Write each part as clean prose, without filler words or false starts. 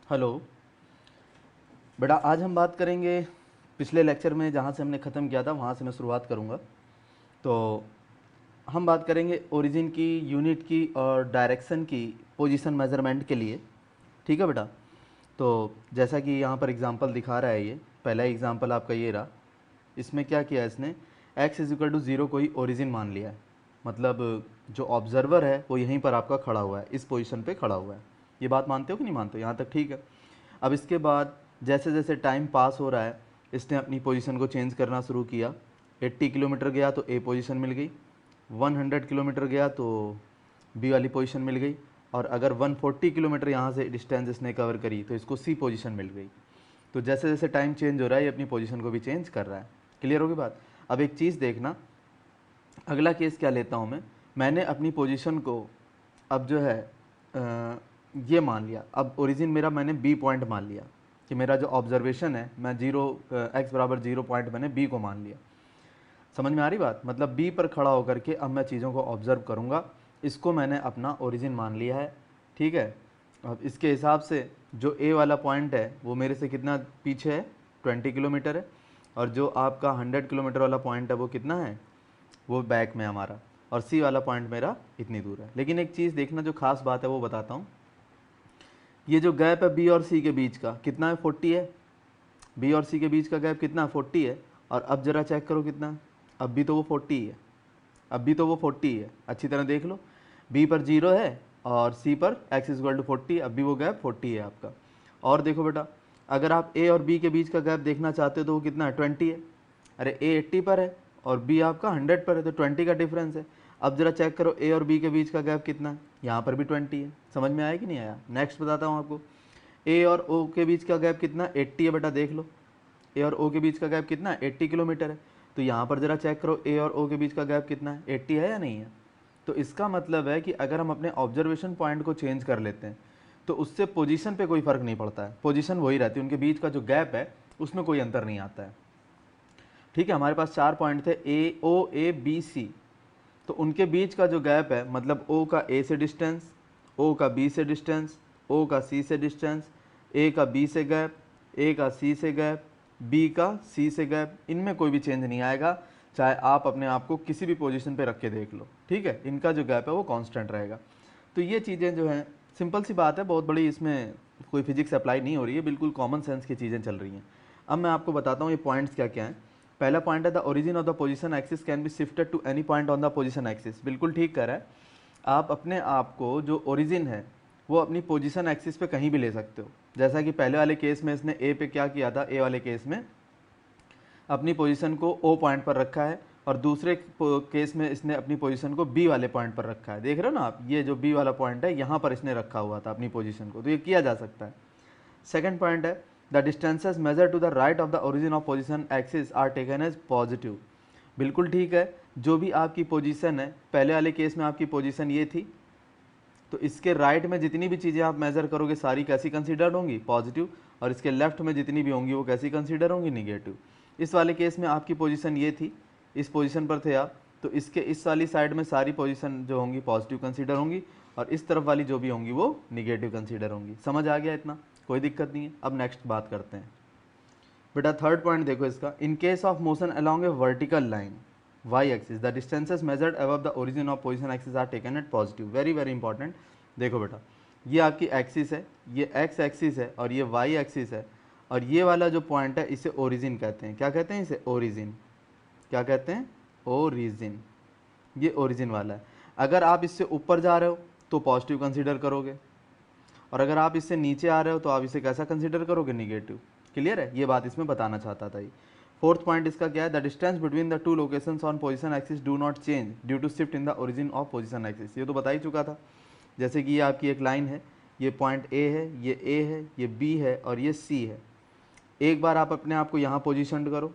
Hello बेटा, आज हम बात करेंगे पिछले लेक्चर में जहाँ से हमने ख़त्म किया था वहाँ से मैं शुरुआत करूँगा। तो हम बात करेंगे ओरिजिन की, यूनिट की और डायरेक्शन की पोजीशन मेज़रमेंट के लिए। ठीक है बेटा। तो जैसा कि यहाँ पर एग्जांपल दिखा रहा है, ये पहला एग्जांपल आपका ये रहा। इसमें क्या किया इसने, x इज इक्वल टू 0 को ही ओरिजिन मान लिया है। मतलब जो ऑब्जर्वर है वो यहीं पर आपका खड़ा हुआ है, इस पोजीशन पे खड़ा हुआ है। ये बात मानते हो कि नहीं मानते हो? यहाँ तक ठीक है। अब इसके बाद जैसे जैसे टाइम पास हो रहा है, इसने अपनी पोजीशन को चेंज करना शुरू किया। 80 किलोमीटर गया तो ए पोजीशन मिल गई, 100 किलोमीटर गया तो बी वाली पोजीशन मिल गई, और अगर 140 किलोमीटर यहाँ से डिस्टेंस इसने कवर करी तो इसको सी पोजीशन मिल गई। तो जैसे जैसे टाइम चेंज हो रहा है ये अपनी पोजीशन को भी चेंज कर रहा है। क्लियर होगी बात? अब एक चीज़ देखना, अगला केस क्या लेता हूँ मैंने अपनी पोजीशन को अब जो है ये मान लिया। अब ओरिजिन मेरा मैंने बी पॉइंट मान लिया कि मेरा जो ऑब्जर्वेशन है, मैं x बराबर 0 पॉइंट मैंने बी को मान लिया। समझ में आ रही बात? मतलब बी पर खड़ा होकर के अब मैं चीज़ों को ऑब्जर्व करूँगा, इसको मैंने अपना ओरिजिन मान लिया है। ठीक है। अब इसके हिसाब से जो ए वाला पॉइंट है वो मेरे से कितना पीछे है, 20 किलोमीटर है, और जो आपका 100 किलोमीटर वाला पॉइंट है वो कितना है, वो बैक में हमारा, और सी वाला पॉइंट मेरा इतनी दूर है। लेकिन एक चीज़ देखना, जो खास बात है वो बताता हूँ। ये जो गैप है बी और सी के बीच का कितना है, 40 है। बी और सी के बीच का गैप कितना, 40 है। और अब जरा चेक करो कितना है, अब भी तो वो 40 है, अब भी तो वो 40 है। अच्छी तरह देख लो, बी पर 0 है और सी पर x इज इक्वल टू 40, अब भी वो गैप 40 है आपका। और देखो बेटा, अगर आप ए और बी के बीच का गैप देखना चाहते हो तो वो कितना है, 20 है। अरे ए 80 पर है और बी आपका 100 पर है, तो 20 का डिफरेंस है। अब जरा चेक करो ए और बी के बीच का गैप कितना है, यहाँ पर भी 20 है। समझ में आया कि नहीं आया? नेक्स्ट बताता हूँ आपको, ए और ओ के बीच का गैप कितना, 80 है बेटा। देख लो, ए और ओ के बीच का गैप कितना है, 80 किलोमीटर है। तो यहाँ पर जरा चेक करो ए और ओ के बीच का गैप कितना है, 80 है या नहीं है? तो इसका मतलब है कि अगर हम अपने ऑब्जर्वेशन पॉइंट को चेंज कर लेते हैं तो उससे पोजीशन पे कोई फ़र्क नहीं पड़ता है, पोजीशन वही रहती है, उनके बीच का जो गैप है उसमें कोई अंतर नहीं आता है। ठीक है, हमारे पास 4 पॉइंट थे, ए ओ ए बी सी। तो उनके बीच का जो गैप है, मतलब ओ का ए से डिस्टेंस, ओ का बी से डिस्टेंस, ओ का सी से डिस्टेंस, ए का बी से गैप, ए का सी से गैप, बी का सी से गैप, इनमें कोई भी चेंज नहीं आएगा, चाहे आप अपने आप को किसी भी पोजीशन पे रख के देख लो। ठीक है, इनका जो गैप है वो कांस्टेंट रहेगा। तो ये चीज़ें जो हैं, सिंपल सी बात है, बहुत बड़ी इसमें कोई फिजिक्स अप्लाई नहीं हो रही है, बिल्कुल कॉमन सेंस की चीज़ें चल रही हैं। अब मैं आपको बताता हूँ ये पॉइंट्स क्या क्या हैं। पहला पॉइंट है the origin of the position axis can be shifted to any point on the position axis. बिल्कुल ठीक कह रहा है, आप अपने आप को जो ओरिजिन है वो अपनी पोजीशन एक्सिस पे कहीं भी ले सकते हो। जैसा कि पहले वाले केस में इसने ए पे क्या किया था, ए वाले केस में अपनी पोजीशन को ओ पॉइंट पर रखा है, और दूसरे केस में इसने अपनी पोजीशन को बी वाले पॉइंट पर रखा है। देख रहे हो ना आप, ये जो बी वाला पॉइंट है यहाँ पर इसने रखा हुआ था अपनी पोजीशन को, तो ये किया जा सकता है। सेकंड पॉइंट है the distances measure to the right of the origin of position axis are taken as positive. बिल्कुल ठीक है, जो भी आपकी पोजीशन है, पहले वाले केस में आपकी पोजीशन ये थी, तो इसके राइट में जितनी भी चीज़ें आप मेज़र करोगे सारी कैसी कंसीडर्ड होंगी, पॉजिटिव, और इसके लेफ्ट में जितनी भी होंगी वो कैसी कंसीडर होंगी, निगेटिव। इस वाले केस में आपकी पोजीशन ये थी, इस पोजीशन पर थे आप, तो इसके इस वाली साइड में सारी पोजीशन जो होंगी पॉजिटिव कंसीडर होंगी, और इस तरफ वाली जो भी होंगी वो निगेटिव कंसीडर होंगी। समझ आ गया इतना? कोई दिक्कत नहीं है। अब नेक्स्ट बात करते हैं बेटा, थर्ड पॉइंट देखो इसका, in case of motion along a vertical line y axis the distances measured above the origin of position axis are taken at positive. Very very important. देखो बेटा, ये आपकी एक्सिस है, ये x एक्सिस है और ये y एक्सिस है, और ये वाला जो पॉइंट है इसे ओरिजिन कहते हैं। क्या कहते हैं इसे? ओरिजिन। क्या कहते हैं? ओरिजिन। ये ओरिजिन वाला है। अगर आप इससे ऊपर जा रहे हो तो पॉजिटिव कंसीडर करोगे, और अगर आप इससे नीचे आ रहे हो तो आप इसे कैसा कंसीडर करोगे? निगेटिव। क्लियर है? ये बात इसमें बताना चाहता था ये। फोर्थ पॉइंट इसका क्या है, the distance between the two locations on position axis do not change due to shift in the origin of position axis. ये तो बता ही चुका था। जैसे कि ये आपकी एक लाइन है, ये पॉइंट ए है, ये ए है, ये बी है और ये सी है। एक बार आप अपने आप को यहाँ पोजिशन करो,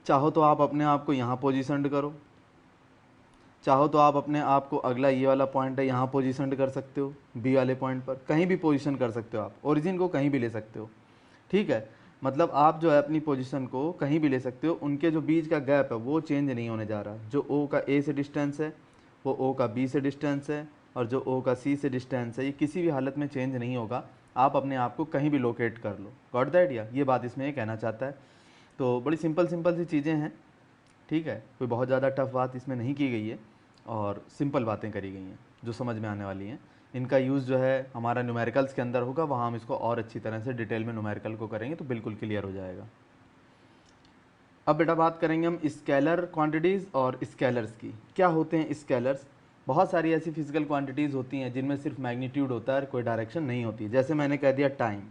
चाहो तो आप अपने आप को यहाँ पोजिशन करो, चाहो तो आप अपने आप को अगला ये वाला पॉइंट है यहाँ पोजीशन कर सकते हो, बी वाले पॉइंट पर कहीं भी पोजीशन कर सकते हो, आप ओरिजिन को कहीं भी ले सकते हो। ठीक है, मतलब आप जो है अपनी पोजीशन को कहीं भी ले सकते हो, उनके जो बीच का गैप है वो चेंज नहीं होने जा रहा। जो ओ का ए से डिस्टेंस है वो ओ का बी से डिस्टेंस है, और जो ओ का सी से डिस्टेंस है ये किसी भी हालत में चेंज नहीं होगा। आप अपने आप को कहीं भी लोकेट कर लो। Got the idea? ये बात इसमें ये कहना चाहता है। तो बड़ी सिंपल सी चीज़ें हैं, ठीक है, कोई बहुत ज़्यादा टफ बात इसमें नहीं की गई है और सिंपल बातें करी गई हैं जो समझ में आने वाली हैं। इनका यूज़ जो है हमारा न्यूमेरिकल्स के अंदर होगा, वहाँ हम इसको और अच्छी तरह से डिटेल में न्यूमेरिकल को करेंगे तो बिल्कुल क्लियर हो जाएगा। अब बेटा बात करेंगे हम स्केलर क्वांटिटीज़ और स्केलर्स की। क्या होते हैं स्केलर्स? बहुत सारी ऐसी फिजिकल क्वांटिटीज़ होती हैं जिनमें सिर्फ मैग्नीट्यूड होता है और कोई डायरेक्शन नहीं होती है। जैसे मैंने कह दिया टाइम,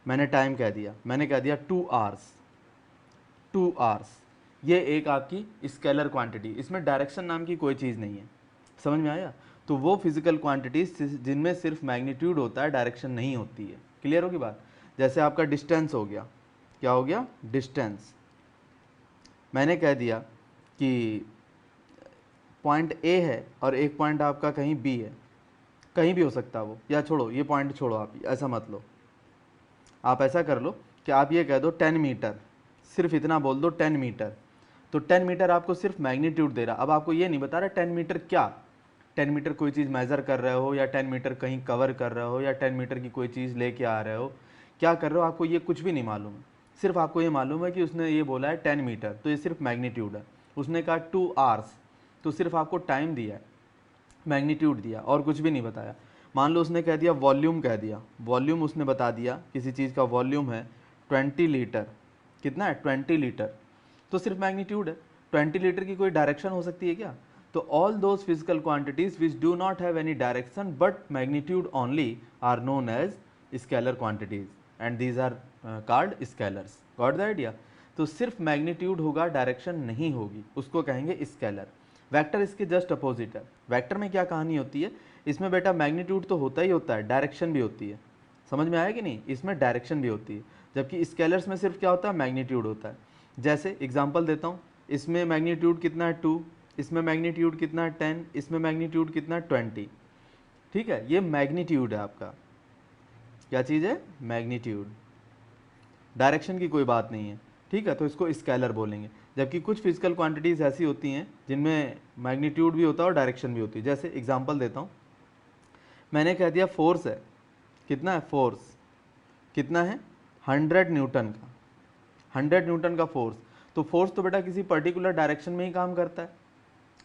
मैंने टाइम कह दिया, मैंने कह दिया 2 आवर्स, 2 आवर्स, ये एक आपकी स्केलर क्वांटिटी, इसमें डायरेक्शन नाम की कोई चीज़ नहीं है। समझ में आया? तो वो फिजिकल क्वांटिटीज जिनमें सिर्फ मैग्नीट्यूड होता है, डायरेक्शन नहीं होती है। क्लियर होगी बात? जैसे आपका डिस्टेंस हो गया, क्या हो गया? डिस्टेंस। मैंने कह दिया कि पॉइंट ए है और एक पॉइंट आपका कहीं बी है, कहीं भी हो सकता है वो, या छोड़ो ये पॉइंट छोड़ो, आप ऐसा मत लो, आप ऐसा कर लो कि आप ये कह दो 10 मीटर, सिर्फ इतना बोल दो 10 मीटर। तो 10 मीटर आपको सिर्फ मैग्नीट्यूड दे रहा। अब आपको ये नहीं बता रहा 10 मीटर क्या, 10 मीटर कोई चीज़ मेज़र कर रहे हो, या 10 मीटर कहीं कवर कर रहे हो, या 10 मीटर की कोई चीज़ लेके आ रहे हो, क्या कर रहे हो, आपको ये कुछ भी नहीं मालूम है। सिर्फ आपको ये मालूम है कि उसने ये बोला है 10 मीटर, तो ये सिर्फ मैग्नीट्यूड है। उसने कहा 2 आवर्स, तो सिर्फ आपको टाइम दिया है, मैग्नीट्यूड दिया और कुछ भी नहीं बताया। मान लो उसने कह दिया वॉल्यूम, कह दिया वॉल्यूम, उसने बता दिया किसी चीज़ का वॉल्यूम है 20 लीटर। कितना है? 20 लीटर, तो सिर्फ मैग्नीट्यूड है। 20 लीटर की कोई डायरेक्शन हो सकती है क्या? तो all those physical quantities which do not have any direction but magnitude only are known as scalar quantities and these are called scalars. Got the idea? तो सिर्फ मैग्नीट्यूड होगा, डायरेक्शन नहीं होगी, उसको कहेंगे स्केलर। वेक्टर इसके जस्ट अपोजिट है। Vector में क्या कहानी होती है? इसमें बेटा मैग्नीट्यूड तो होता ही होता है, डायरेक्शन भी होती है। समझ में आया कि नहीं? इसमें डायरेक्शन भी होती है, जबकि स्केलर्स में सिर्फ क्या होता है? मैग्नीट्यूड होता है। जैसे एग्जांपल देता हूँ, इसमें मैग्नीट्यूड कितना है 2, इसमें मैग्नीट्यूड कितना है 10, इसमें मैग्नीट्यूड कितना है 20। ठीक है, ये मैग्नीट्यूड है आपका। क्या चीज़ है? मैग्नीट्यूड। डायरेक्शन की कोई बात नहीं है, ठीक है, तो इसको स्केलर बोलेंगे। जबकि कुछ फिजिकल क्वांटिटीज़ ऐसी होती हैं जिनमें मैग्नीट्यूड भी होता है और डायरेक्शन भी होती है। जैसे एग्जांपल देता हूँ, मैंने कह दिया फोर्स है, कितना है? फोर्स कितना है? 100 न्यूटन का, 100 न्यूटन का फोर्स। तो फोर्स तो बेटा किसी पर्टिकुलर डायरेक्शन में ही काम करता है।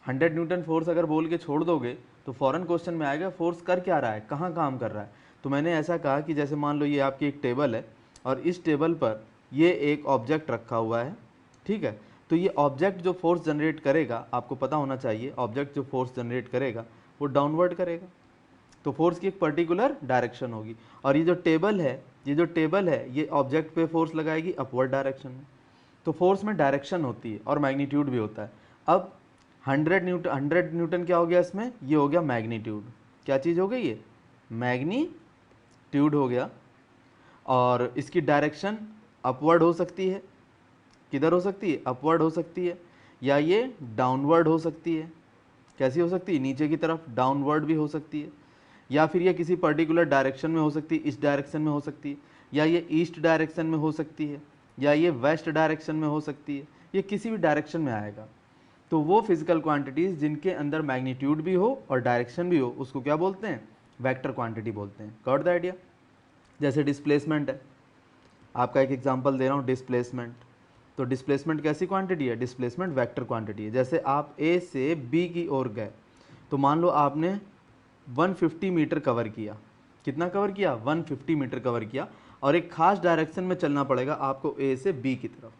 100 न्यूटन फोर्स अगर बोल के छोड़ दोगे तो फौरन क्वेश्चन में आएगा फोर्स कर क्या रहा है, कहाँ काम कर रहा है। तो मैंने ऐसा कहा कि जैसे मान लो ये आपकी एक टेबल है और इस टेबल पर ये एक ऑब्जेक्ट रखा हुआ है, ठीक है, तो ये ऑब्जेक्ट जो फोर्स जनरेट करेगा, आपको पता होना चाहिए, ऑब्जेक्ट जो फोर्स जनरेट करेगा वो डाउनवर्ड करेगा, तो फोर्स की एक पर्टिकुलर डायरेक्शन होगी। और ये जो टेबल है, ये ऑब्जेक्ट पे फोर्स लगाएगी अपवर्ड डायरेक्शन में। तो फोर्स में डायरेक्शन होती है और मैग्नीट्यूड भी होता है। अब 100 न्यूटन क्या हो गया इसमें? ये हो गया मैग्नीट्यूड। क्या चीज़ हो गई ये? मैग्नीट्यूड हो गया। और इसकी डायरेक्शन अपवर्ड हो सकती है, किधर हो सकती है? अपवर्ड हो सकती है, या ये डाउनवर्ड हो सकती है। कैसी हो सकती है? नीचे की तरफ, डाउनवर्ड भी हो सकती है, या फिर ये किसी पर्टिकुलर डायरेक्शन में हो सकती है, इस डायरेक्शन में हो सकती है, या ये ईस्ट डायरेक्शन में हो सकती है, या ये वेस्ट डायरेक्शन में हो सकती है, ये किसी भी डायरेक्शन में आएगा। तो वो फिजिकल क्वांटिटीज़ जिनके अंदर मैग्नीट्यूड भी हो और डायरेक्शन भी हो, उसको क्या बोलते हैं? वेक्टर क्वांटिटी बोलते हैं। Got the idea? जैसे डिस्प्लेसमेंट है, आपका एक एग्जांपल दे रहा हूँ, डिस्प्लेसमेंट। तो डिस्प्लेसमेंट कैसी क्वांटिटी है? डिस्प्लेसमेंट वेक्टर क्वांटिटी है। जैसे आप ए से बी की ओर गए, तो मान लो आपने 150 मीटर कवर किया। कितना कवर किया? 150 मीटर कवर किया, और एक खास डायरेक्शन में चलना पड़ेगा आपको ए से बी की तरफ।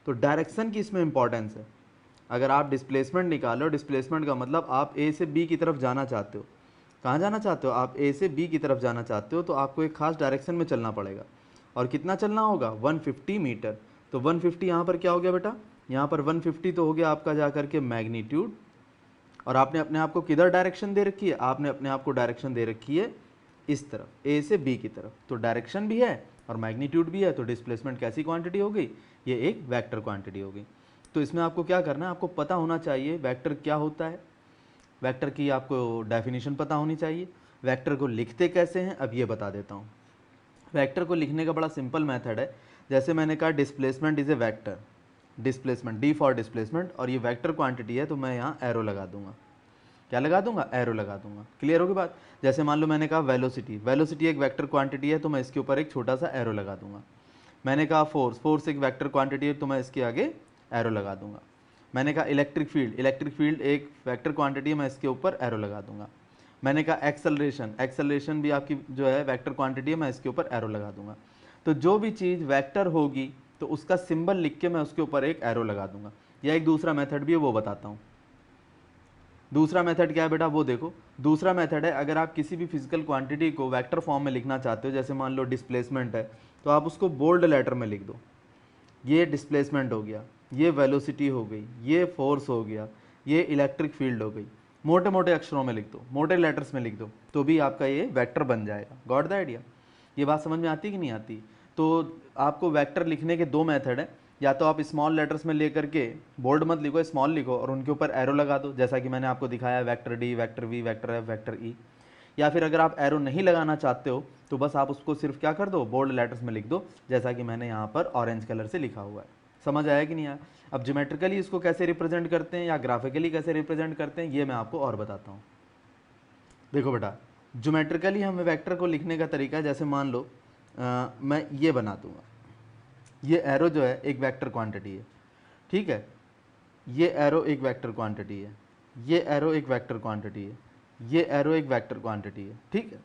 तो डायरेक्शन की इसमें इंपॉर्टेंस है। अगर आप डिस्प्लेसमेंट निकालो, डिस्प्लेसमेंट का मतलब आप ए से बी की तरफ जाना चाहते हो। कहाँ जाना चाहते हो? आप ए से बी की तरफ जाना चाहते हो, तो आपको एक खास डायरेक्शन में चलना पड़ेगा। और कितना चलना होगा? 150 मीटर। तो 150 यहाँ पर क्या हो गया बेटा? यहाँ पर 150 तो हो गया आपका जा करके मैग्नीट्यूड, और आपने अपने आप को किधर डायरेक्शन दे रखी है? आपने अपने आप को डायरेक्शन दे रखी है इस तरफ, ए से बी की तरफ। तो डायरेक्शन भी है और मैग्नीट्यूड भी है, तो डिस्प्लेसमेंट कैसी क्वांटिटी हो गई? ये एक वेक्टर क्वांटिटी हो गई। तो इसमें आपको क्या करना है? आपको पता होना चाहिए वेक्टर क्या होता है, वेक्टर की आपको डेफिनेशन पता होनी चाहिए। वेक्टर को लिखते कैसे हैं, अब ये बता देता हूँ। वेक्टर को लिखने का बड़ा सिंपल मेथड है। जैसे मैंने कहा displacement is a vector, displacement, D for displacement, और ये वेक्टर क्वांटिटी है, तो मैं यहाँ एरो लगा दूंगा। क्या लगा दूंगा, एरो लगा दूंगा। क्लियर होगी बात। जैसे मान लो मैंने कहा वेलोसिटी, वेलोसिटी एक वेक्टर क्वांटिटी है तो मैं इसके ऊपर एक छोटा सा एरो लगा दूंगा। मैंने कहा फोर्स, फोर्स एक वेक्टर क्वांटिटी है तो मैं इसके आगे एरो लगा दूंगा। मैंने कहा इलेक्ट्रिक फील्ड, इलेक्ट्रिक फील्ड एक वेक्टर क्वांटिटी है, मैं इसके ऊपर एरो लगा दूंगा। मैंने कहा एक्सेलरेशन, एक्सेलरेशन भी आपकी जो है वेक्टर क्वांटिटी है, मैं इसके ऊपर एरो लगा दूंगा। तो जो भी चीज़ वेक्टर होगी तो उसका सिंबल लिख के मैं उसके ऊपर एक एरो लगा दूंगा। या एक दूसरा मेथड भी है वो बताता हूँ। दूसरा मेथड क्या है बेटा वो देखो। दूसरा मेथड है, अगर आप किसी भी फिजिकल क्वांटिटी को वेक्टर फॉर्म में लिखना चाहते हो, जैसे मान लो डिस्प्लेसमेंट है, तो आप उसको बोल्ड लेटर में लिख दो। ये डिस्प्लेसमेंट हो गया, ये वेलोसिटी हो गई, ये फोर्स हो गया, ये इलेक्ट्रिक फील्ड हो गई। मोटे मोटे अक्षरों में लिख दो, मोटे लेटर्स में लिख दो, तो भी आपका ये वेक्टर बन जाएगा। Got the idea. ये बात समझ में आती है कि नहीं आती। तो आपको वेक्टर लिखने के दो मेथड है, या तो आप स्मॉल लेटर्स में लेकर के, बोल्ड मत लिखो, स्मॉल लिखो और उनके ऊपर एरो लगा दो, जैसा कि मैंने आपको दिखाया, vector D, vector V, vector F, vector E. या फिर अगर आप एरो नहीं लगाना चाहते हो तो बस आप उसको सिर्फ क्या कर दो, बोल्ड लेटर्स में लिख दो, जैसा कि मैंने यहाँ पर ऑरेंज कलर से लिखा हुआ है। समझ आया कि नहीं आया। अब ज्योमेट्रिकली इसको कैसे रिप्रेजेंट करते हैं या ग्राफिकली कैसे रिप्रेजेंट करते हैं ये मैं आपको और बताता हूँ। देखो बेटा, ज्योमेट्रिकली हमें वेक्टर को लिखने का तरीका है, जैसे मान लो मैं ये बना दूंगा, ये एरो जो है एक वेक्टर क्वांटिटी है, ठीक है। ये एरो एक वेक्टर क्वांटिटी है, ये एरो एक वेक्टर क्वांटिटी है, ये एरो एक वेक्टर क्वांटिटी है, ठीक है।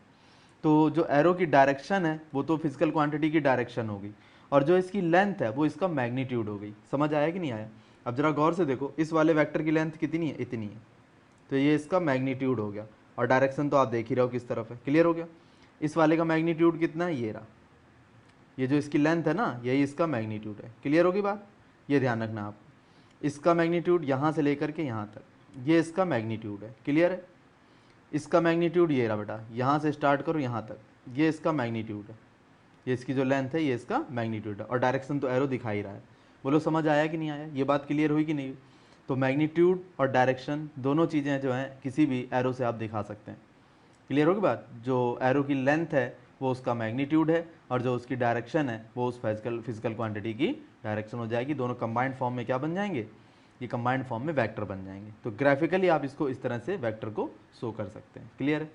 तो जो एरो की डायरेक्शन है वो तो फिजिकल क्वांटिटी की डायरेक्शन होगी, और जो इसकी लेंथ है वो इसका मैग्नीट्यूड हो गई। समझ आया कि नहीं आया। अब जरा गौर से देखो, इस वाले वेक्टर की लेंथ कितनी है, इतनी है, तो ये इसका मैग्नीट्यूड हो गया, और डायरेक्शन तो आप देख ही रहे हो किस तरफ है। क्लियर हो गया। इस वाले का मैग्नीट्यूड कितना है, ये रहा, ये जो इसकी लेंथ है ना, यही इसका मैग्नीट्यूड है। क्लियर होगी बात। ये ध्यान रखना आप, इसका मैग्नीट्यूड यहाँ से लेकर के यहाँ तक, ये इसका मैग्नीट्यूड है। क्लियर है। इसका मैग्नीट्यूड ये रहा बेटा, यहाँ से स्टार्ट करो यहाँ तक, ये इसका मैग्नीट्यूड है, ये इसकी जो लेंथ है ये इसका मैग्नीट्यूड है, और डायरेक्शन तो एरो दिखा ही रहा है। बोलो समझ आया कि नहीं आया, ये बात क्लियर हुई कि नहीं। तो मैग्नीट्यूड और डायरेक्शन दोनों चीज़ें जो हैं किसी भी एरो से आप दिखा सकते हैं। क्लियर होगी बात। जो एरो की लेंथ है वो उसका मैग्नीट्यूड है, और जो उसकी डायरेक्शन है वो उस फिजिकल क्वांटिटी की डायरेक्शन हो जाएगी। दोनों कंबाइंड फॉर्म में क्या बन जाएंगे, ये कंबाइंड फॉर्म में वेक्टर बन जाएंगे। तो ग्राफिकली आप इसको इस तरह से वेक्टर को शो कर सकते हैं। क्लियर है।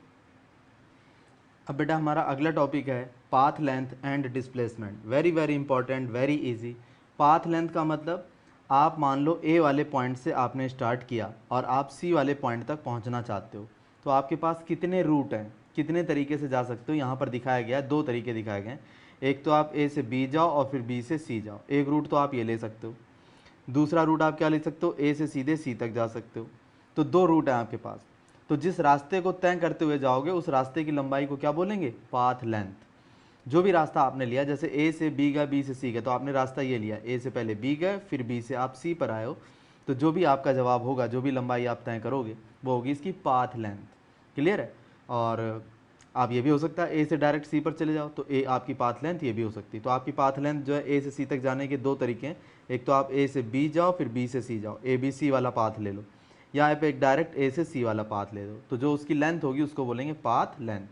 अब बेटा हमारा अगला टॉपिक है path length and displacement. Very very important, very easy. Path length का मतलब, आप मान लो ए वाले पॉइंट से आपने स्टार्ट किया और आप सी वाले पॉइंट तक पहुंचना चाहते हो, तो आपके पास कितने रूट हैं, कितने तरीके से जा सकते हो। यहाँ पर दिखाया गया है, दो तरीके दिखाए गए हैं। एक तो आप ए से बी जाओ और फिर बी से सी जाओ, एक रूट तो आप ये ले सकते हो। दूसरा रूट आप क्या ले सकते हो, ए से सीधे सी तक जा सकते हो। तो दो रूट हैं आपके पास। तो जिस रास्ते को तय करते हुए जाओगे उस रास्ते की लंबाई को क्या बोलेंगे, पाथ लेंथ। जो भी रास्ता आपने लिया, जैसे ए से बी गए, बी से सी गए, तो आपने रास्ता ये लिया, ए से पहले बी गए, फिर बी से आप सी पर आए हो, तो जो भी आपका जवाब होगा, जो भी लंबाई आप तय करोगे वो होगी इसकी पाथ लेंथ। क्लियर है। और आप ये भी हो सकता है ए से डायरेक्ट सी पर चले जाओ, तो ए आपकी पाथ लेंथ ये भी हो सकती है। तो आपकी पाथ लेंथ जो है ए से सी तक जाने के दो तरीके हैं। एक तो आप ए से बी जाओ फिर बी से सी जाओ, ए बी सी वाला पाथ ले लो, या आप एक डायरेक्ट ए से सी वाला पाथ ले लो। तो जो उसकी लेंथ होगी उसको बोलेंगे पाथ लेंथ।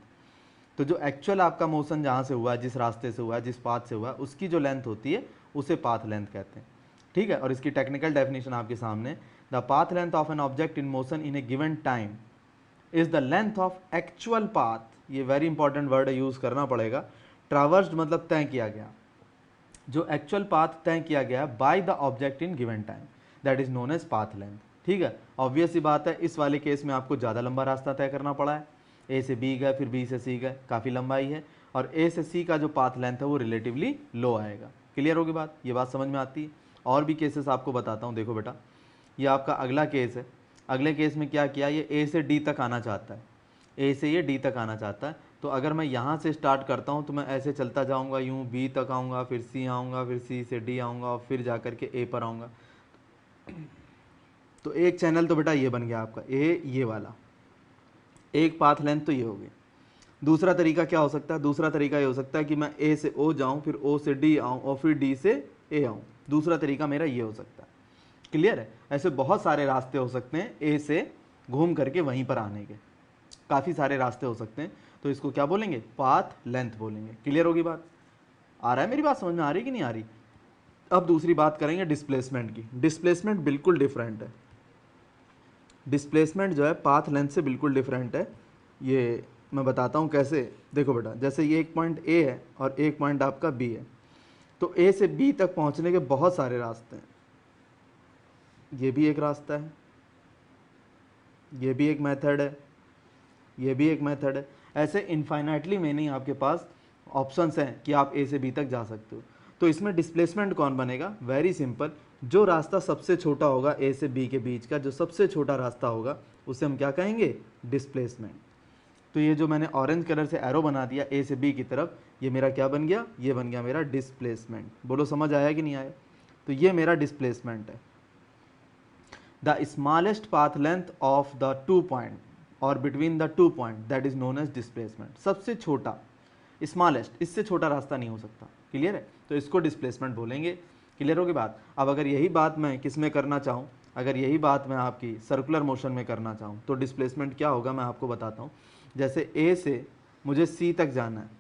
तो जो एक्चुअल आपका मोशन जहाँ से हुआ है, जिस रास्ते से हुआ है, जिस पाथ से हुआ है, उसकी जो लेंथ होती है उसे पाथ लेंथ कहते हैं। ठीक है। और इसकी टेक्निकल डेफिनेशन आपके सामने, the path length of an object in motion in A given time is the length of actual path. ये वेरी इंपॉर्टेंट वर्ड यूज करना पड़ेगा। ट्रावर्स्ड मतलब तय किया गया, जो एक्चुअल पाथ तय किया गया by the object in given time, that is known as path length. ठीक है। ऑब्वियस सी बात है, इस वाले केस में आपको ज़्यादा लंबा रास्ता तय करना पड़ा है। ए से बी गए फिर बी से सी गए, काफ़ी लंबाई है, और ए से सी का जो पाथ लेंथ है वो रिलेटिवली लो आएगा। क्लियर होगी बात, ये बात समझ में आती है। और भी केसेस आपको बताता हूँ। देखो बेटा, ये आपका अगला केस है। अगले केस में क्या किया, ये ए से डी तक आना चाहता है, ए से ये डी तक आना चाहता है। तो अगर मैं यहाँ से स्टार्ट करता हूँ तो मैं ऐसे चलता जाऊँगा, यूँ बी तक आऊँगा, फिर सी आऊँगा, फिर सी से डी आऊँगा, और फिर जा कर के ए पर आऊँगा। तो एक चैनल तो बेटा ये बन गया आपका ए, ये वाला एक पाथ लेंथ तो ये हो गई। दूसरा तरीका क्या हो सकता है, दूसरा तरीका ये हो सकता है कि मैं ए से ओ जाऊँ, फिर ओ से डी आऊँ, और फिर डी से ए आऊँ। दूसरा तरीका मेरा ये हो सकता है। क्लियर है। ऐसे बहुत सारे रास्ते हो सकते हैं ए से घूम करके वहीं पर आने के, काफ़ी सारे रास्ते हो सकते हैं। तो इसको क्या बोलेंगे, पाथ लेंथ बोलेंगे। क्लियर होगी बात। आ रहा है मेरी बात समझ में, आ रही कि नहीं आ रही। अब दूसरी बात करेंगे डिस्प्लेसमेंट की। डिस्प्लेसमेंट बिल्कुल डिफरेंट है। डिस्प्लेसमेंट जो है पाथ लेंथ से बिल्कुल डिफरेंट है। ये मैं बताता हूँ कैसे। देखो बेटा, जैसे ये एक पॉइंट ए है और एक पॉइंट आपका बी है, तो ए से बी तक पहुँचने के बहुत सारे रास्ते हैं। ये भी एक रास्ता है, ये भी एक मेथड है, ये भी एक मेथड है। ऐसे इनफाइनाइटली मैनी आपके पास ऑप्शंस हैं कि आप ए से बी तक जा सकते हो। तो इसमें डिस्प्लेसमेंट कौन बनेगा? वेरी सिंपल, जो रास्ता सबसे छोटा होगा ए से बी के बीच का, जो सबसे छोटा रास्ता होगा उसे हम क्या कहेंगे? डिस्प्लेसमेंट। तो ये जो मैंने ऑरेंज कलर से एरो बना दिया ए से बी की तरफ, ये मेरा क्या बन गया? ये बन गया मेरा डिस्प्लेसमेंट। बोलो समझ आया कि नहीं आया? तो ये मेरा डिस्प्लेसमेंट है। The smallest path length of the 2 point और between the 2 point, that is known as displacement. सबसे छोटा, स्मॉलेस्ट, इससे छोटा रास्ता नहीं हो सकता। क्लियर है? तो इसको डिस्प्लेसमेंट बोलेंगे। क्लियर होगी बात? अब अगर यही बात मैं किस में करना चाहूँ, अगर यही बात मैं आपकी सर्कुलर मोशन में करना चाहूँ तो डिस्प्लेसमेंट क्या होगा मैं आपको बताता हूँ। जैसे ए से मुझे सी तक जाना है,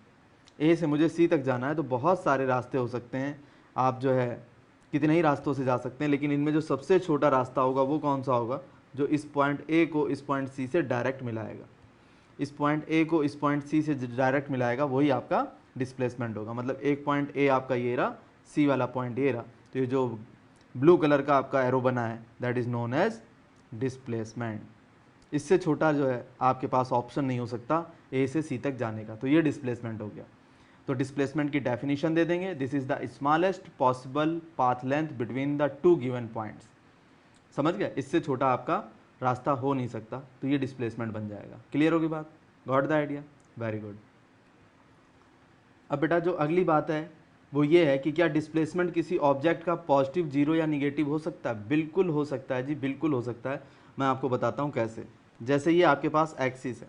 ए से मुझे सी तक जाना है, तो बहुत सारे रास्ते हो सकते हैं। आप जो है कितने ही रास्तों से जा सकते हैं, लेकिन इनमें जो सबसे छोटा रास्ता होगा वो कौन सा होगा? जो इस पॉइंट ए को इस पॉइंट सी से डायरेक्ट मिलाएगा, इस पॉइंट ए को इस पॉइंट सी से डायरेक्ट मिलाएगा, वही आपका डिस्प्लेसमेंट होगा। मतलब एक पॉइंट ए आपका ये रहा, सी वाला पॉइंट ये रहा, तो ये जो ब्लू कलर का आपका एरो बना है that is known as displacement. इससे छोटा जो है आपके पास ऑप्शन नहीं हो सकता ए से सी तक जाने का, तो ये डिस्प्लेसमेंट हो गया। तो डिस्प्लेसमेंट की डेफिनेशन दे देंगे, this is the smallest possible path length between the 2 given points. समझ गए? इससे छोटा आपका रास्ता हो नहीं सकता, तो ये डिस्प्लेसमेंट बन जाएगा। क्लियर होगी बात? Got the idea? Very good. अब बेटा जो अगली बात है वो ये है कि क्या डिस्प्लेसमेंट किसी ऑब्जेक्ट का पॉजिटिव, जीरो या निगेटिव हो सकता है? बिल्कुल हो सकता है जी, बिल्कुल हो सकता है। मैं आपको बताता हूँ कैसे। जैसे ये आपके पास एक्सिस है,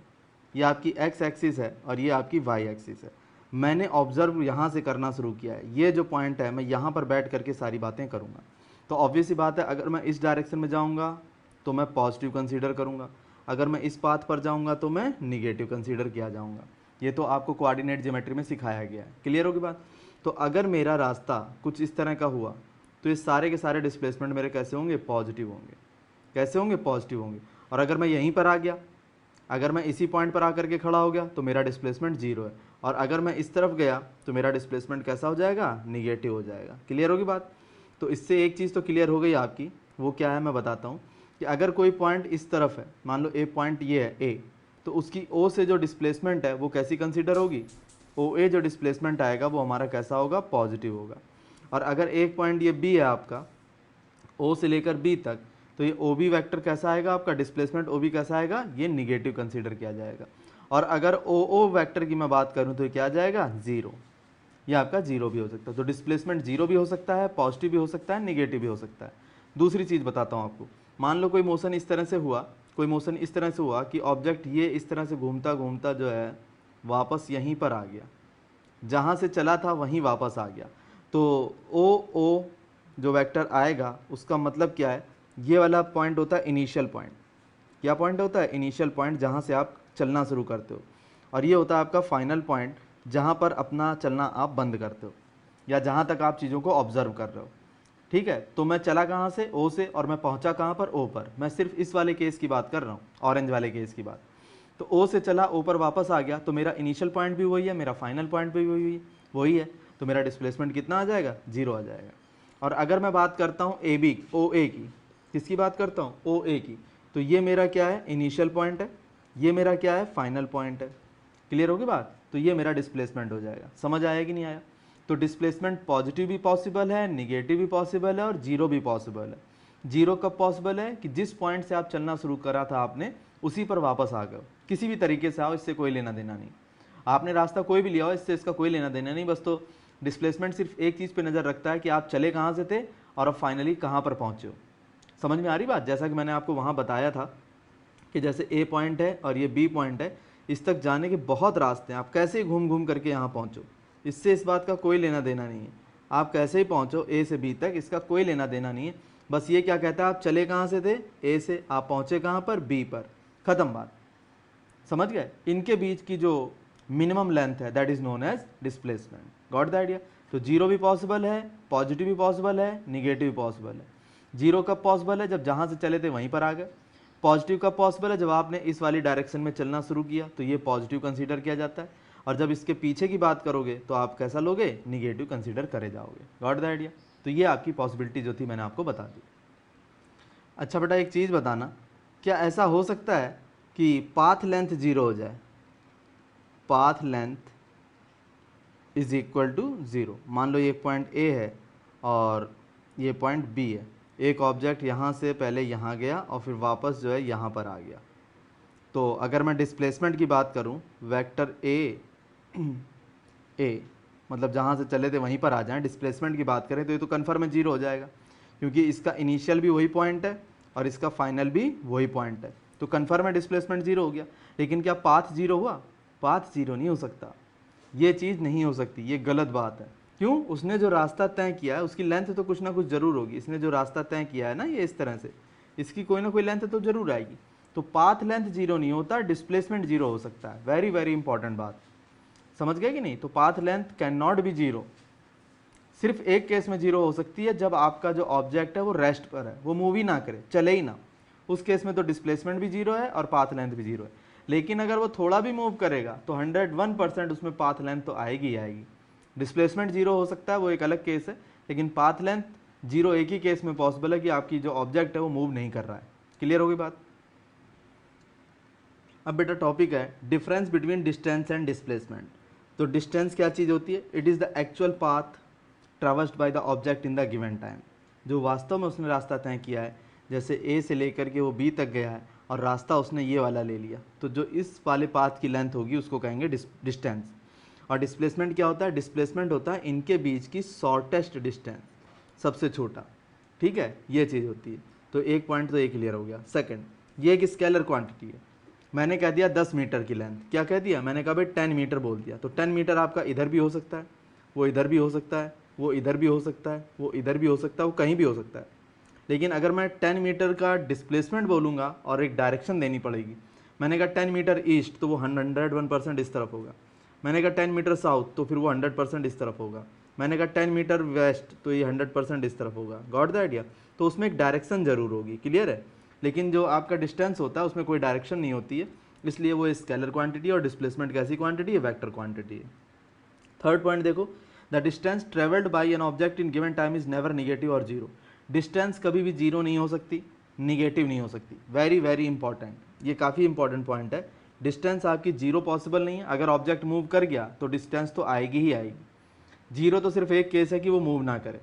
ये आपकी एक्स एक्सिस है और ये आपकी वाई एक्सिस है। मैंने ऑब्जर्व यहाँ से करना शुरू किया है, ये जो पॉइंट है मैं यहाँ पर बैठ करके सारी बातें करूँगा। तो ऑब्वियस ही बात है, अगर मैं इस डायरेक्शन में जाऊँगा तो मैं पॉजिटिव कंसीडर करूँगा, अगर मैं इस पाथ पर जाऊँगा तो मैं निगेटिव कंसीडर किया जाऊँगा। ये तो आपको कोऑर्डिनेट ज्योमेट्री में सिखाया गया है। क्लियर होगी बात? तो अगर मेरा रास्ता कुछ इस तरह का हुआ तो ये सारे के सारे डिस्प्लेसमेंट मेरे कैसे होंगे? पॉजिटिव होंगे। कैसे होंगे? पॉजिटिव होंगे। और अगर मैं यहीं पर आ गया, अगर मैं इसी पॉइंट पर आकर के खड़ा हो गया तो मेरा डिस्प्लेसमेंट जीरो है, और अगर मैं इस तरफ गया तो मेरा डिस्प्लेसमेंट कैसा हो जाएगा? निगेटिव हो जाएगा। क्लियर होगी बात? तो इससे एक चीज़ तो क्लियर हो गई आपकी, वो क्या है मैं बताता हूँ कि अगर कोई पॉइंट इस तरफ है, मान लो ए पॉइंट ये है ए, तो उसकी ओ से जो डिस्प्लेसमेंट है वो कैसी कंसीडर होगी? ओ ए जो डिस्प्लेसमेंट आएगा वो हमारा कैसा होगा? पॉजिटिव होगा। और अगर एक पॉइंट ये बी है आपका, ओ से लेकर बी तक, तो ये ओ बी वैक्टर कैसा आएगा आपका? डिस्प्लेसमेंट ओ बी कैसा आएगा? ये निगेटिव कंसीडर किया जाएगा। और अगर ओ ओ वैक्टर की मैं बात करूँ तो ये क्या आ जाएगा? जीरो। ये आपका जीरो भी हो सकता है। तो डिस्प्लेसमेंट जीरो भी हो सकता है, पॉजिटिव भी हो सकता है, निगेटिव भी हो सकता है। दूसरी चीज़ बताता हूँ आपको, मान लो कोई मोशन इस तरह से हुआ, कोई मोशन इस तरह से हुआ कि ऑब्जेक्ट ये इस तरह से घूमता घूमता जो है वापस यहीं पर आ गया, जहाँ से चला था वहीं वापस आ गया। तो ओ जो वेक्टर आएगा उसका मतलब क्या है? ये वाला पॉइंट होता है इनिशियल पॉइंट। क्या पॉइंट होता है? इनिशियल पॉइंट, जहाँ से आप चलना शुरू करते हो। और ये होता है आपका फाइनल पॉइंट, जहाँ पर अपना चलना आप बंद करते हो, या जहाँ तक आप चीज़ों को ऑब्जर्व कर रहे हो। ठीक है? तो मैं चला कहाँ से? ओ से, और मैं पहुँचा कहाँ पर? ओ पर। मैं सिर्फ इस वाले केस की बात कर रहा हूँ, ऑरेंज वाले केस की बात। तो ओ से चला, ओ पर वापस आ गया, तो मेरा इनिशियल पॉइंट भी वही है, मेरा फाइनल पॉइंट भी वही है। तो मेरा डिस्प्लेसमेंट कितना आ जाएगा? जीरो आ जाएगा। और अगर मैं बात करता हूँ ए बी, ओ ए की, किसकी बात करता हूँ? ओ ए की, तो ये मेरा क्या है? इनिशियल पॉइंट है, ये मेरा क्या है? फाइनल पॉइंट है। क्लियर होगी बात? तो ये मेरा डिस्प्लेसमेंट हो जाएगा। समझ आया कि नहीं आया? तो डिस्प्लेसमेंट पॉजिटिव भी पॉसिबल है, निगेटिव भी पॉसिबल है, और जीरो भी पॉसिबल है। जीरो कब पॉसिबल है? कि जिस पॉइंट से आप चलना शुरू करा था आपने, उसी पर वापस आ गए। किसी भी तरीके से आओ, इससे कोई लेना देना नहीं। आपने रास्ता कोई भी लिया हो, इससे इसका कोई लेना देना नहीं। बस तो डिस्प्लेसमेंट सिर्फ एक चीज़ पे नज़र रखता है कि आप चले कहाँ से थे और अब फाइनली कहाँ पर पहुँचे हो। समझ में आ रही बात? जैसा कि मैंने आपको वहाँ बताया था कि जैसे ए पॉइंट है और ये बी पॉइंट है, इस तक जाने के बहुत रास्ते हैं, आप कैसे घूम घूम करके यहाँ पहुँचो, इससे इस बात का कोई लेना देना नहीं है। आप कैसे ही पहुँचो ए से बी तक, इसका कोई लेना देना नहीं है। बस ये क्या कहता है, आप चले कहाँ से थे? ए से। आप पहुँचे कहाँ पर? बी पर। ख़त्म बात। समझ गए? इनके बीच की जो मिनिमम लेंथ है that is known as displacement. Got the idea? तो जीरो भी पॉसिबल है, पॉजिटिव भी पॉसिबल है, निगेटिव भी पॉसिबल है। जीरो कब पॉसिबल है? जब जहाँ से चले थे वहीं पर आ गए। पॉजिटिव कब पॉसिबल है, जब आपने इस वाली डायरेक्शन में चलना शुरू किया तो ये पॉजिटिव कंसीडर किया जाता है, और जब इसके पीछे की बात करोगे तो आप कैसा लोगे, निगेटिव कंसीडर करे जाओगे। Got the idea. तो ये आपकी पॉसिबिलिटी जो थी मैंने आपको बता दी। अच्छा बेटा एक चीज़ बताना, क्या ऐसा हो सकता है कि पाथ लेंथ 0 हो जाए, path length is equal to 0। मान लो ये पॉइंट ए है और ये पॉइंट बी है, एक ऑब्जेक्ट यहाँ से पहले यहाँ गया और फिर वापस जो है यहाँ पर आ गया। तो अगर मैं डिस्प्लेसमेंट की बात करूँ, वेक्टर ए मतलब जहाँ से चले थे वहीं पर आ जाएं, डिस्प्लेसमेंट की बात करें तो ये तो कन्फर्म है 0 हो जाएगा, क्योंकि इसका इनिशियल भी वही पॉइंट है और इसका फाइनल भी वही पॉइंट है, तो कन्फर्म है डिस्प्लेसमेंट 0 हो गया। लेकिन क्या पाथ 0 हुआ, पाथ 0 नहीं हो सकता, ये चीज़ नहीं हो सकती, ये गलत बात है। क्यों, उसने जो रास्ता तय किया है उसकी लेंथ तो कुछ ना कुछ ज़रूर होगी। इसने जो रास्ता तय किया है ना ये इस तरह से, इसकी कोई ना कोई लेंथ तो ज़रूर आएगी। तो पाथ लेंथ 0 नहीं होता, डिस्प्लेसमेंट 0 हो सकता है। वेरी वेरी इंपॉर्टेंट बात, समझ गए कि नहीं। तो path length can not be 0, सिर्फ एक केस में 0 हो सकती है, जब आपका जो ऑब्जेक्ट है वो रेस्ट पर है, वो मूव ही ना करे, चले ही ना, उस केस में तो डिस्प्लेसमेंट भी 0 है और पाथ लेंथ भी 0 है। लेकिन अगर वो थोड़ा भी मूव करेगा तो 101% उसमें पाथ लेंथ तो आएगी ही आएगी। डिस्प्लेसमेंट 0 हो सकता है, वो एक अलग केस है, लेकिन पाथ लेंथ 0 एक ही केस में पॉसिबल है कि आपकी जो ऑब्जेक्ट है वो मूव नहीं कर रहा है। क्लियर होगी बात। अब बेटा टॉपिक है difference between distance and displacement. तो डिस्टेंस क्या चीज़ होती है, it is the actual path traversed by the object in the given time, जो वास्तव में उसने रास्ता तय किया है। जैसे ए से लेकर के वो बी तक गया है और रास्ता उसने ये वाला ले लिया, तो जो इस वाले पाथ की लेंथ होगी उसको कहेंगे डिस्टेंस। और डिस्प्लेसमेंट क्या होता है, डिस्प्लेसमेंट होता है इनके बीच की शॉर्टेस्ट डिस्टेंस, सबसे छोटा। ठीक है, ये चीज़ होती है। तो एक पॉइंट तो ये क्लियर हो गया। सेकंड, ये एक स्केलर क्वांटिटी है, मैंने कह दिया 10 मीटर की लेंथ, क्या कह दिया मैंने, कहा भाई 10 मीटर बोल दिया, तो 10 मीटर आपका इधर भी हो सकता है, वो इधर भी हो सकता है, वो इधर भी हो सकता है, वो इधर भी हो सकता है, वो कहीं भी हो सकता है। लेकिन अगर मैं 10 मीटर का डिस्प्लेसमेंट बोलूँगा और एक डायरेक्शन देनी पड़ेगी, मैंने कहा 10 मीटर ईस्ट तो वो 101% इस तरफ होगा, मैंने कहा 10 मीटर साउथ तो फिर वो 100% इस तरफ होगा, मैंने कहा 10 मीटर वेस्ट तो ये 100% इस तरफ होगा। Got the idea. तो उसमें एक डायरेक्शन जरूर होगी, क्लियर है। लेकिन जो आपका डिस्टेंस होता है उसमें कोई डायरेक्शन नहीं होती है, इसलिए वो स्केलर क्वांटिटी, और डिस्प्लेसमेंट कैसी क्वांटिटी है, वेक्टर क्वांटिटी है। थर्ड पॉइंट देखो, the distance travelled bye an object in given time is never negative और 0। डिस्टेंस कभी भी 0 नहीं हो सकती, निगेटिव नहीं हो सकती। वेरी वेरी इंपॉर्टेंट, ये काफ़ी इंपॉर्टेंट पॉइंट है। डिस्टेंस आपकी 0 पॉसिबल नहीं है, अगर ऑब्जेक्ट मूव कर गया तो डिस्टेंस तो आएगी ही आएगी। 0 तो सिर्फ एक केस है कि वो मूव ना करे,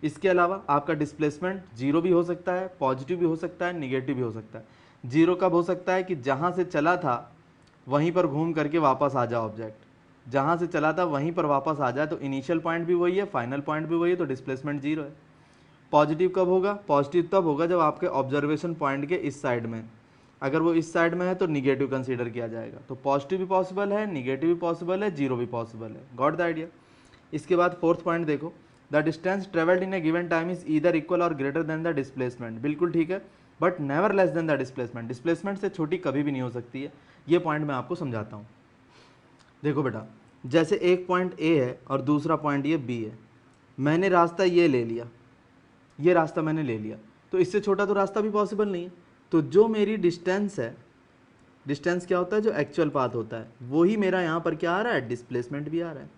इसके अलावा आपका डिस्प्लेसमेंट 0 भी हो सकता है, पॉजिटिव भी हो सकता है, निगेटिव भी हो सकता है। 0 कब हो सकता है, कि जहाँ से चला था वहीं पर घूम करके वापस आ जाए ऑब्जेक्ट, जहाँ से चला था वहीं पर वापस आ जाए, तो इनिशियल पॉइंट भी वही है, फाइनल पॉइंट भी वही है, तो डिस्प्लेसमेंट 0 है। पॉजिटिव कब होगा, पॉजिटिव तब होगा जब आपके ऑब्जर्वेशन पॉइंट के इस साइड में, अगर वो इस साइड में है तो निगेटिव कंसीडर किया जाएगा। तो पॉजिटिव भी पॉसिबल है, निगेटिव भी पॉसिबल है, 0 भी पॉसिबल है। Got the idea. इसके बाद फोर्थ पॉइंट देखो, the distance travelled in A given time is either equal और ग्रेटर देन द डिस्प्लेसमेंट। बिल्कुल ठीक है, but never less than the displacement. Displacement से छोटी कभी भी नहीं हो सकती है। ये पॉइंट मैं आपको समझाता हूँ। देखो बेटा, जैसे एक पॉइंट ए है और दूसरा पॉइंट ये बी है, मैंने रास्ता ये ले लिया, ये रास्ता मैंने ले लिया, तो इससे छोटा तो रास्ता भी पॉसिबल नहीं है। तो जो मेरी डिस्टेंस है, डिस्टेंस क्या होता है, जो एक्चुअल पाथ होता है, वही मेरा यहाँ पर क्या आ रहा है, डिस्प्लेसमेंट भी आ रहा है।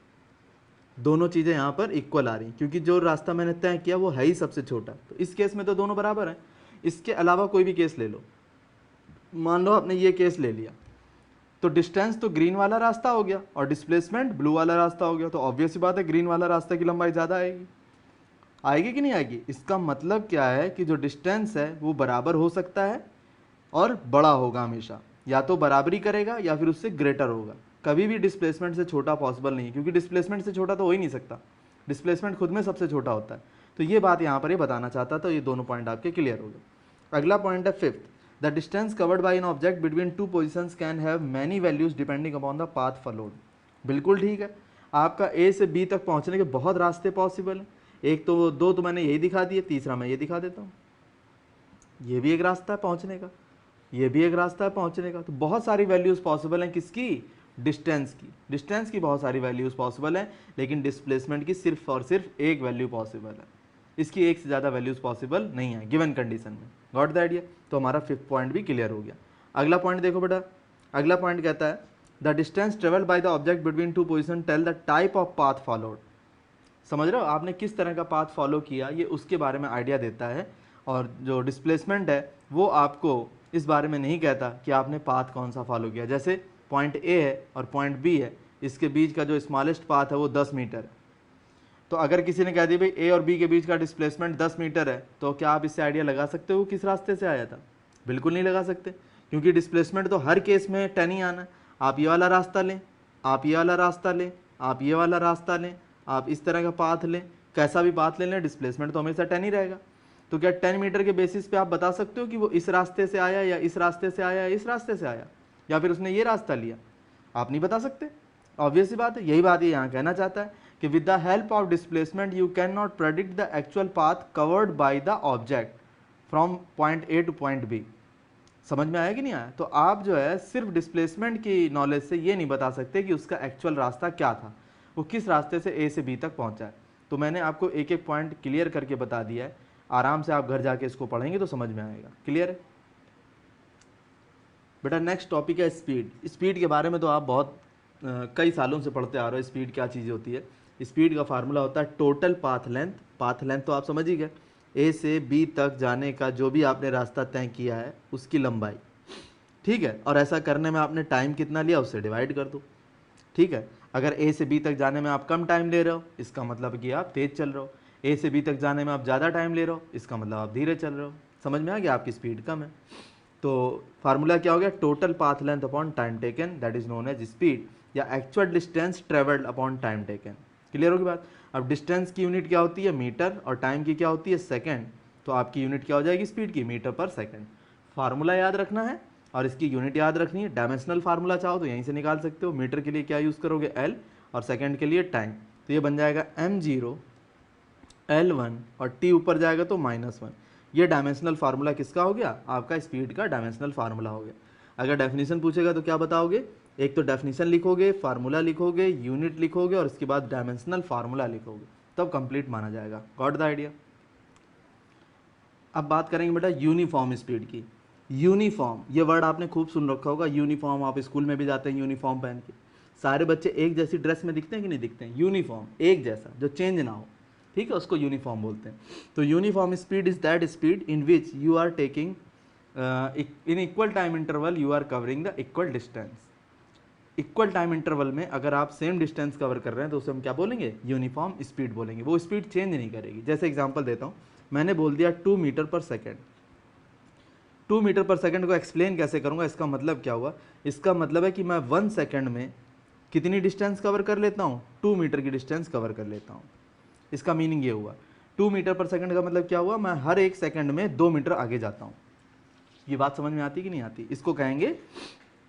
दोनों चीज़ें यहाँ पर इक्वल आ रही, क्योंकि जो रास्ता मैंने तय किया वो है ही सबसे छोटा। तो इस केस में तो दोनों बराबर हैं। इसके अलावा कोई भी केस ले लो, मान लो आपने ये केस ले लिया, तो डिस्टेंस तो ग्रीन वाला रास्ता हो गया और डिस्प्लेसमेंट ब्लू वाला रास्ता हो गया, तो ऑब्वियस सी बात है ग्रीन वाला रास्ता की लंबाई ज़्यादा आएगी। आएगी कि नहीं आएगी। इसका मतलब क्या है कि जो डिस्टेंस है वो बराबर हो सकता है और बड़ा होगा हमेशा, या तो बराबरी करेगा या फिर उससे ग्रेटर होगा। कभी भी डिस्प्लेसमेंट से छोटा पॉसिबल नहीं है, क्योंकि डिस्प्लेसमेंट से छोटा तो हो ही नहीं सकता, डिस्प्लेसमेंट खुद में सबसे छोटा होता है। तो ये बात यहाँ पर ये बताना चाहता था। ये दोनों पॉइंट आपके क्लियर हो गए। अगला पॉइंट है fifth, the distance covered by an object between to positions can have many values depending upon the path followed. बिल्कुल ठीक है, आपका ए से बी तक पहुँचने के बहुत रास्ते पॉसिबल हैं। एक तो दो तो मैंने यही दिखा दिए, तीसरा मैं ये दिखा देता हूँ। ये भी एक रास्ता है पहुँचने का, ये भी एक रास्ता है पहुँचने का। तो बहुत सारी वैल्यूज़ पॉसिबल हैं, किसकी, डिस्टेंस की। डिस्टेंस की बहुत सारी वैल्यूज़ पॉसिबल हैं, लेकिन डिस्प्लेसमेंट की सिर्फ और सिर्फ एक वैल्यू पॉसिबल है। इसकी एक से ज़्यादा वैल्यूज़ पॉसिबल नहीं है गिवन कंडीशन में। Got the idea? तो हमारा 5th पॉइंट भी क्लियर हो गया। अगला पॉइंट देखो बेटा, अगला पॉइंट कहता है the distance travelled by the object between two position tell the type of path followed. समझ रहे हो, आपने किस तरह का पाथ फॉलो किया ये उसके बारे में आइडिया देता है। और जो डिस्प्लेसमेंट है वो आपको इस बारे में नहीं कहता कि आपने पाथ कौन सा फॉलो किया। जैसे पॉइंट ए है और पॉइंट बी है, इसके बीच का जो स्मॉलेस्ट पाथ है वो 10 मीटर है। तो अगर किसी ने कह दिया भाई ए और बी के बीच का डिस्प्लेसमेंट 10 मीटर है, तो क्या आप इससे आइडिया लगा सकते हो किस रास्ते से आया था? बिल्कुल नहीं लगा सकते, क्योंकि डिस्प्लेसमेंट तो हर केस में 10 ही आना है। आप ये वाला रास्ता लें, आप ये वाला रास्ता लें, आप ये वाला रास्ता लें, आप इस तरह का पाथ लें, कैसा भी पाथ ले लें, डिस्प्लेसमेंट तो हमेशा 10 ही रहेगा। तो क्या 10 मीटर के बेसिस पे आप बता सकते हो कि वो इस रास्ते से आया या इस रास्ते से आया या इस रास्ते से आया, या फिर उसने ये रास्ता लिया? आप नहीं बता सकते, ऑब्वियस सी बात है। यही बात ये यहाँ कहना चाहता है कि with the help of displacement you can not predict the actual path covered by the object from point A to point B. समझ में आया कि नहीं आया? तो आप जो है सिर्फ डिस्प्लेसमेंट की नॉलेज से ये नहीं बता सकते कि उसका एक्चुअल रास्ता क्या था, वो किस रास्ते से ए से बी तक पहुंचा है। तो मैंने आपको एक एक पॉइंट क्लियर करके बता दिया है, आराम से आप घर जाके इसको पढ़ेंगे तो समझ में आएगा। क्लियर है बेटा? नेक्स्ट टॉपिक है स्पीड। स्पीड के बारे में तो आप बहुत कई सालों से पढ़ते आ रहे हो, स्पीड क्या चीज़ होती है। स्पीड का फार्मूला होता है total path length. Path length तो आप समझ ही गए, ए से बी तक जाने का जो भी आपने रास्ता तय किया है उसकी लंबाई, ठीक है। और ऐसा करने में आपने टाइम कितना लिया उससे डिवाइड कर दो, ठीक है। अगर ए से बी तक जाने में आप कम टाइम ले रहे हो, इसका मतलब कि आप तेज़ चल रहे हो। ए से बी तक जाने में आप ज़्यादा टाइम ले रहे हो, इसका मतलब आप धीरे चल रहे हो। समझ में आ गया? आपकी स्पीड कम है। तो फार्मूला क्या हो गया? Total path length upon time taken, that is known as speed, या actual distance travelled upon time taken. Clear होगी बात? अब डिस्टेंस की यूनिट क्या होती है? मीटर, और टाइम की क्या होती है? सेकेंड। तो आपकी यूनिट क्या हो जाएगी स्पीड की? मीटर पर सेकेंड। फार्मूला याद रखना है और इसकी यूनिट याद रखनी है। डायमेंशनल फार्मूला चाहो तो यहीं से निकाल सकते हो। मीटर के लिए क्या यूज़ करोगे? एल, और सेकेंड के लिए टाइम। तो ये बन जाएगा m0 L1 और t ऊपर जाएगा तो -1। ये डायमेंशनल फार्मूला किसका हो गया? आपका स्पीड का डायमेंशनल फार्मूला हो गया। अगर डेफिनेशन पूछेगा तो क्या बताओगे? एक तो डेफिनेशन लिखोगे, फार्मूला लिखोगे, यूनिट लिखोगे और उसके बाद डायमेंशनल फार्मूला लिखोगे, तब कंप्लीट माना जाएगा। Got the idea? अब बात करेंगे बेटा यूनिफॉर्म स्पीड की। यूनिफॉर्म, ये वर्ड आपने खूब सुन रखा होगा। यूनिफॉर्म, आप स्कूल में भी जाते हैं यूनिफॉर्म पहन के। सारे बच्चे एक जैसी ड्रेस में दिखते हैं कि नहीं दिखते हैं? यूनिफॉर्म एक जैसा, जो चेंज ना हो, ठीक है, उसको यूनिफॉर्म बोलते हैं। तो uniform speed is that speed in which you are taking in equal time interval you are covering the equal distance. Equal time interval में अगर आप सेम डिस्टेंस कवर कर रहे हैं तो उसे हम क्या बोलेंगे? यूनिफॉर्म स्पीड बोलेंगे। वो स्पीड चेंज नहीं करेगी। जैसे एग्जांपल देता हूँ, मैंने बोल दिया 2 मीटर पर सेकेंड। 2 मीटर पर सेकेंड को एक्सप्लेन कैसे करूँगा? इसका मतलब क्या हुआ? इसका मतलब है कि मैं 1 सेकेंड में कितनी डिस्टेंस कवर कर लेता हूँ? 2 मीटर की डिस्टेंस कवर कर लेता हूँ। इसका मीनिंग ये हुआ। 2 मीटर पर सेकंड का मतलब क्या हुआ? मैं हर एक सेकंड में 2 मीटर आगे जाता हूँ। ये बात समझ में आती कि नहीं आती? इसको कहेंगे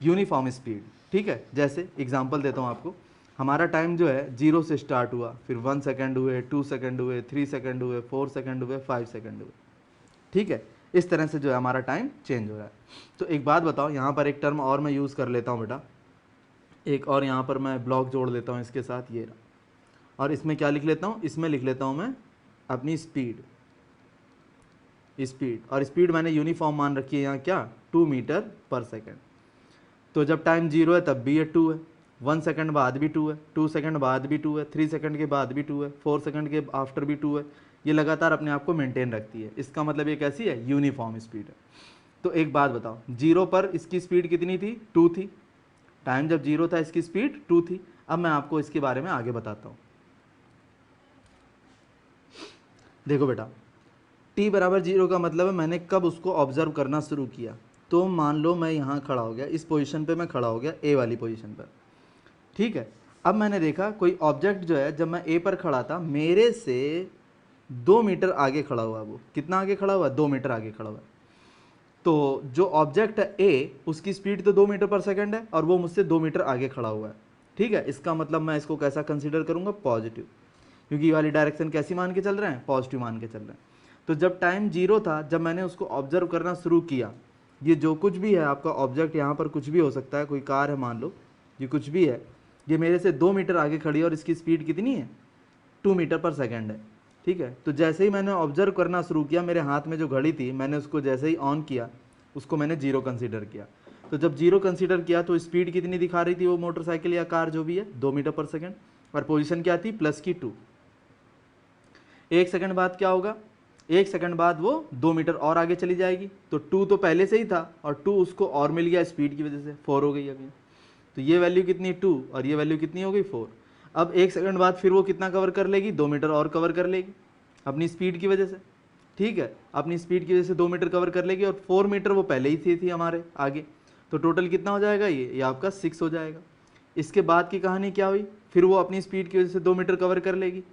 यूनिफॉर्म स्पीड, ठीक है। जैसे एग्जांपल देता हूँ आपको, हमारा टाइम जो है 0 से स्टार्ट हुआ, फिर 1 सेकंड हुए, 2 सेकंड हुए, 3 सेकंड हुए, 4 सेकंड हुए, 5 सेकंड हुए, ठीक है। इस तरह से जो है हमारा टाइम चेंज हो रहा है। तो एक बात बताओ, यहाँ पर एक टर्म और मैं यूज़ कर लेता हूँ बेटा, एक और यहाँ पर मैं ब्लॉक जोड़ लेता हूँ इसके साथ, ये रहा। और इसमें क्या लिख लेता हूँ? इसमें लिख लेता हूँ मैं अपनी स्पीड। और स्पीड मैंने यूनिफॉर्म मान रखी है यहाँ, क्या? 2 मीटर पर सेकेंड। तो जब टाइम 0 है तब भी ये 2 है, 1 सेकंड बाद भी 2 है, 2 सेकंड बाद भी 2 है, 3 सेकंड के बाद भी 2 है, 4 सेकंड के आफ्टर भी 2 है। ये लगातार अपने आप को मेंटेन रखती है। इसका मतलब ये कैसी है? यूनिफॉर्म स्पीड है। तो एक बात बताओ, 0 पर इसकी स्पीड कितनी थी? 2 थी। टाइम जब 0 था इसकी स्पीड 2 थी। अब मैं आपको इसके बारे में आगे बताता हूँ। देखो बेटा, t बराबर 0 का मतलब है मैंने कब उसको ऑब्जर्व करना शुरू किया। तो मान लो मैं यहाँ खड़ा हो गया, इस पोजीशन पे मैं खड़ा हो गया, ए वाली पोजीशन पर, ठीक है। अब मैंने देखा कोई ऑब्जेक्ट जो है, जब मैं ए पर खड़ा था मेरे से 2 मीटर आगे खड़ा हुआ। वो कितना आगे खड़ा हुआ? 2 मीटर आगे खड़ा हुआ। तो जो ऑब्जेक्ट है ए, उसकी स्पीड तो 2 मीटर पर सेकेंड है और वो मुझसे 2 मीटर आगे खड़ा हुआ है, ठीक है। इसका मतलब मैं इसको कैसा कंसिडर करूँगा? पॉजिटिव, क्योंकि ये वाली डायरेक्शन कैसी मान के चल रहे हैं? पॉजिटिव मान के चल रहे हैं। तो जब टाइम 0 था, जब मैंने उसको ऑब्जर्व करना शुरू किया, ये जो कुछ भी है आपका ऑब्जेक्ट, यहाँ पर कुछ भी हो सकता है, कोई कार है मान लो, ये कुछ भी है, ये मेरे से 2 मीटर आगे खड़ी है और इसकी स्पीड कितनी है? 2 मीटर पर सेकेंड है। ठीक है। तो जैसे ही मैंने ऑब्जर्व करना शुरू किया, मेरे हाथ में जो घड़ी थी मैंने उसको जैसे ही ऑन किया, उसको मैंने 0 कंसीडर किया। तो जब 0 कंसीडर किया तो स्पीड कितनी दिखा रही थी वो मोटरसाइकिल या कार जो भी है, 2 मीटर पर सेकेंड, और पोजीशन क्या थी, प्लस की 2। 1 सेकंड बाद क्या होगा, 1 सेकंड बाद वो 2 मीटर और आगे चली जाएगी। तो 2 तो पहले से ही था और 2 उसको और मिल गया स्पीड की वजह से, 4 हो गई अभी। तो ये वैल्यू कितनी, 2, और ये वैल्यू कितनी हो गई, 4। अब 1 सेकंड बाद फिर वो कितना कवर कर लेगी, 2 मीटर और कवर कर लेगी अपनी स्पीड की वजह से। ठीक है, अपनी स्पीड की वजह से 2 मीटर कवर कर लेगी, और 4 मीटर वो पहले ही थी हमारे आगे। तो टोटल कितना हो जाएगा, ये आपका 6 हो जाएगा। इसके बाद की कहानी क्या हुई, फिर वो अपनी स्पीड की वजह से 2 मीटर कवर कर लेगी,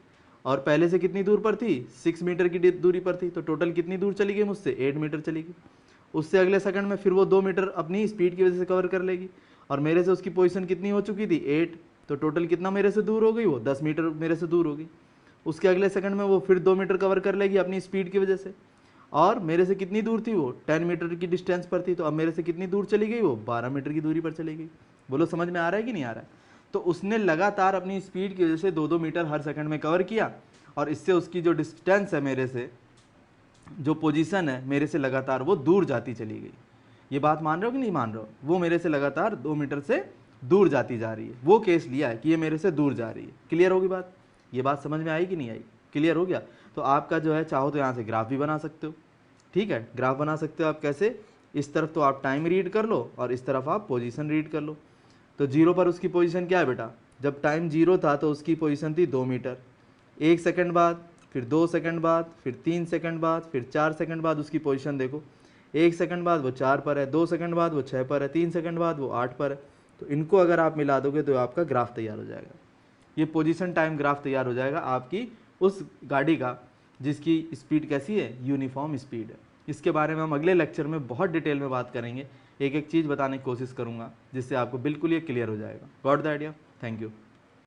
और पहले से कितनी दूर पर थी, 6 मीटर की दूरी पर थी। तो टोटल कितनी दूर चली गई मुझसे, 8 मीटर चली गई। उससे अगले सेकंड में फिर वो 2 मीटर अपनी स्पीड की वजह से कवर कर लेगी, और मेरे से उसकी पोजीशन कितनी हो चुकी थी, 8। तो टोटल कितना मेरे से दूर हो गई, वो 10 मीटर मेरे से दूर हो गई। उसके अगले सेकंड में वो फिर 2 मीटर कवर कर लेगी अपनी स्पीड की वजह से, और मेरे से कितनी दूर थी वो, 10 मीटर की डिस्टेंस पर थी। तो अब मेरे से कितनी दूर चली गई, वो 12 मीटर की दूरी पर चली गई। बोलो समझ में आ रहा है कि नहीं आ रहा है। तो उसने लगातार अपनी स्पीड की वजह से 2-2 मीटर हर सेकंड में कवर किया, और इससे उसकी जो डिस्टेंस है मेरे से, जो पोजीशन है मेरे से, लगातार वो दूर जाती चली गई। ये बात मान रहे हो कि नहीं मान रहे हो, वो मेरे से लगातार 2 मीटर से दूर जाती जा रही है। वो केस लिया है कि ये मेरे से दूर जा रही है। क्लियर होगी बात, ये बात समझ में आई कि नहीं आई, क्लियर हो गया। तो आपका जो है, चाहो तो यहाँ से ग्राफ भी बना सकते हो। ठीक है, ग्राफ बना सकते हो आप कैसे, इस तरफ तो आप टाइम रीड कर लो और इस तरफ आप पोजीशन रीड कर लो। तो 0 पर उसकी पोजीशन क्या है बेटा, जब टाइम 0 था तो उसकी पोजीशन थी 2 मीटर। 1 सेकंड बाद, फिर 2 सेकंड बाद, फिर 3 सेकंड बाद, फिर 4 सेकंड बाद उसकी पोजीशन देखो, 1 सेकंड बाद वो 4 पर है, 2 सेकंड बाद वो 6 पर है, 3 सेकंड बाद वो 8 पर है। तो इनको अगर आप मिला दोगे तो आपका ग्राफ तैयार हो जाएगा। ये पोजीशन टाइम ग्राफ तैयार हो जाएगा आपकी उस गाड़ी का जिसकी स्पीड कैसी है, यूनिफॉर्म स्पीड है। इसके बारे में हम अगले लेक्चर में बहुत डिटेल में बात करेंगे, एक एक चीज़ बताने की कोशिश करूँगा जिससे आपको बिल्कुल ये क्लियर हो जाएगा। Got the idea, thank you.